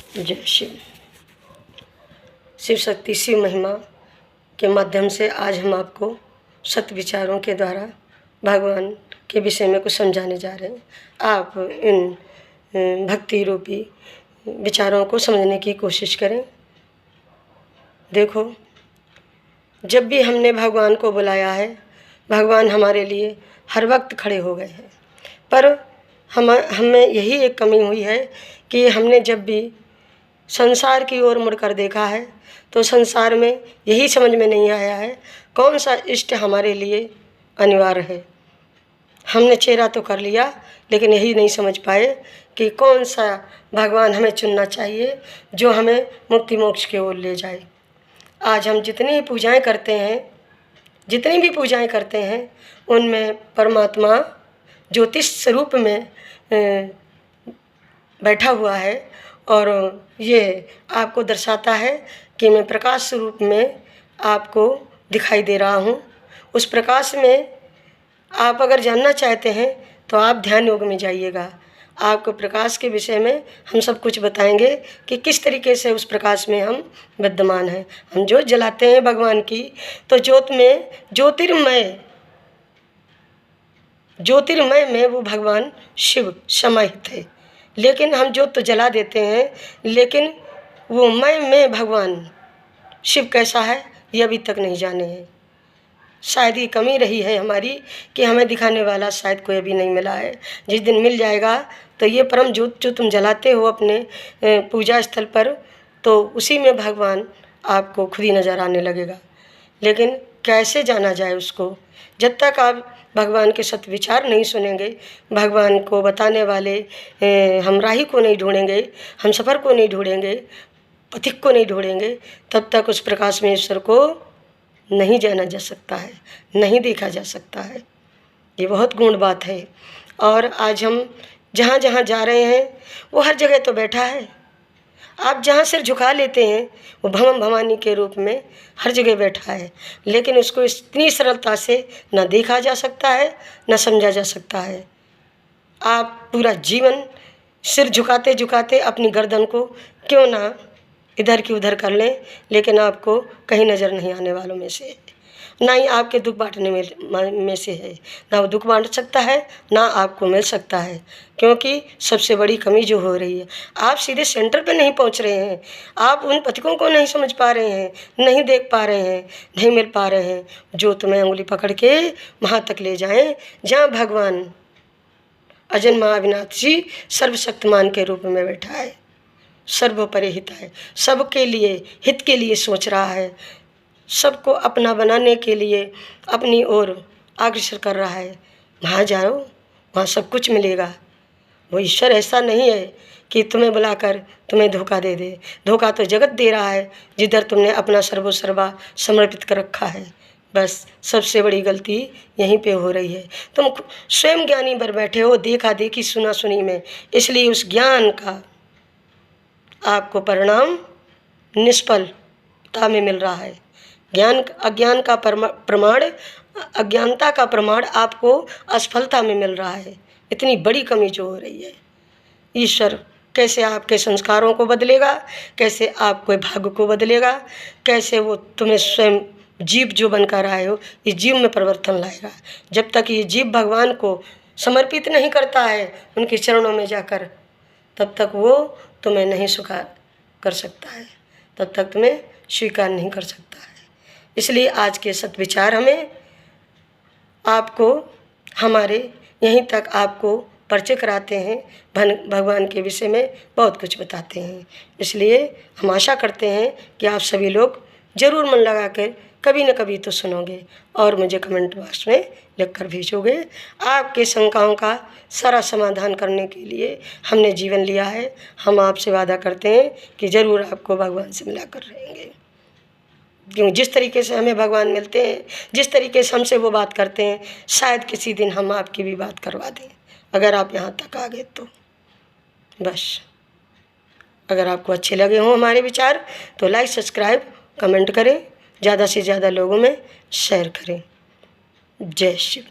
जय शिव। शिव शक्ति शिव महिमा के माध्यम से आज हम आपको सत्य विचारों के द्वारा भगवान के विषय में कुछ समझाने जा रहे हैं। आप इन भक्ति रूपी विचारों को समझने की कोशिश करें। देखो, जब भी हमने भगवान को बुलाया है, भगवान हमारे लिए हर वक्त खड़े हो गए हैं। पर हमें यही एक कमी हुई है कि हमने जब भी संसार की ओर मुड़कर देखा है तो संसार में यही समझ में नहीं आया है कौन सा इष्ट हमारे लिए अनिवार्य है। हमने चेहरा तो कर लिया, लेकिन यही नहीं समझ पाए कि कौन सा भगवान हमें चुनना चाहिए जो हमें मुक्ति मोक्ष की ओर ले जाए। आज हम जितनी भी पूजाएं करते हैं उनमें परमात्मा ज्योतिष स्वरूप में बैठा हुआ है और ये आपको दर्शाता है कि मैं प्रकाश स्वरूप में आपको दिखाई दे रहा हूँ। उस प्रकाश में आप अगर जानना चाहते हैं तो आप ध्यान योग में जाइएगा। आपको प्रकाश के विषय में हम सब कुछ बताएंगे कि किस तरीके से उस प्रकाश में हम विद्यमान हैं। हम ज्योत जलाते हैं भगवान की, तो ज्योत में ज्योतिर्मय में वो भगवान शिव समाहित है। लेकिन हम ज्योत तो जला देते हैं, लेकिन वो मय में भगवान शिव कैसा है ये अभी तक नहीं जाने हैं। शायद ये कमी रही है हमारी कि हमें दिखाने वाला शायद कोई अभी नहीं मिला है। जिस दिन मिल जाएगा तो ये परम ज्योत जो तुम जलाते हो अपने पूजा स्थल पर, तो उसी में भगवान आपको खुद ही नज़र आने लगेगा। लेकिन कैसे जाना जाए उसको? जब तक आप भगवान के सत्य विचार नहीं सुनेंगे, भगवान को बताने वाले हम राही को नहीं ढूंढेंगे, हम सफ़र को नहीं ढूंढेंगे, पथिक को नहीं ढूंढेंगे, तब तक उस प्रकाश में ईश्वर को नहीं जाना जा सकता है, नहीं देखा जा सकता है। ये बहुत गूढ़ बात है। और आज हम जहाँ जहाँ जा रहे हैं वो हर जगह तो बैठा है। आप जहाँ सिर झुका लेते हैं वो भगवान भवानी के रूप में हर जगह बैठा है, लेकिन उसको इतनी सरलता से न देखा जा सकता है, न समझा जा सकता है। आप पूरा जीवन सिर झुकाते झुकाते अपनी गर्दन को क्यों ना इधर की उधर कर लें, लेकिन आपको कहीं नज़र नहीं आने वालों में से, ना ही आपके दुख बांटने में से है। ना वो दुख बांट सकता है, ना आपको मिल सकता है, क्योंकि सबसे बड़ी कमी जो हो रही है, आप सीधे सेंटर पे नहीं पहुंच रहे हैं। आप उन पथिकों को नहीं समझ पा रहे हैं, नहीं देख पा रहे हैं, नहीं मिल पा रहे हैं जो तुम्हें उंगली पकड़ के वहाँ तक ले जाएं जहाँ भगवान अजन्मा अविनाशी सर्वशक्तिमान के रूप में बैठा है। सर्वोपरि हित है, सबके लिए हित के लिए सोच रहा है, सबको अपना बनाने के लिए अपनी ओर अग्रसर कर रहा है। वहाँ जाओ, वहाँ सब कुछ मिलेगा। वो ईश्वर ऐसा नहीं है कि तुम्हें बुलाकर तुम्हें धोखा दे दे। धोखा तो जगत दे रहा है जिधर तुमने अपना सर्वोसर्वा समर्पित कर रखा है। बस सबसे बड़ी गलती यहीं पे हो रही है। तुम स्वयं ज्ञानी पर बैठे हो, देखा देखी सुना सुनी में, इसलिए उस ज्ञान का आपको परिणाम निष्फलता में मिल रहा है। अज्ञान का प्रमाण, अज्ञानता का प्रमाण आपको असफलता में मिल रहा है। इतनी बड़ी कमी जो हो रही है। ईश्वर कैसे आपके संस्कारों को बदलेगा, कैसे आपके भाग्य को बदलेगा, कैसे वो तुम्हें स्वयं जीव जो बनकर आए हो इस जीव में परिवर्तन लाएगा। जब तक ये जीव भगवान को समर्पित नहीं करता है उनके चरणों में जाकर, तब तक वो तुम्हें नहीं स्वीकार कर सकता है, तब तक तुम्हें स्वीकार नहीं कर सकता है। इसलिए आज के सत्विचार हमें आपको हमारे यहीं तक आपको परिचय कराते हैं, भगवान के विषय में बहुत कुछ बताते हैं। इसलिए हम आशा करते हैं कि आप सभी लोग ज़रूर मन लगा कर कभी न कभी तो सुनोगे और मुझे कमेंट बॉक्स में लिख कर भेजोगे। आपके शंकाओं का सारा समाधान करने के लिए हमने जीवन लिया है। हम आपसे वादा करते हैं कि ज़रूर आपको भगवान से मिला कर रहेंगे। क्यों जिस तरीके से हमें भगवान मिलते हैं, जिस तरीके से हमसे वो बात करते हैं, शायद किसी दिन हम आपकी भी बात करवा दें, अगर आप यहाँ तक आ गए तो। बस अगर आपको अच्छे लगे हों हमारे विचार तो लाइक, सब्सक्राइब, कमेंट करें, ज़्यादा से ज़्यादा लोगों में शेयर करें। जय शिव।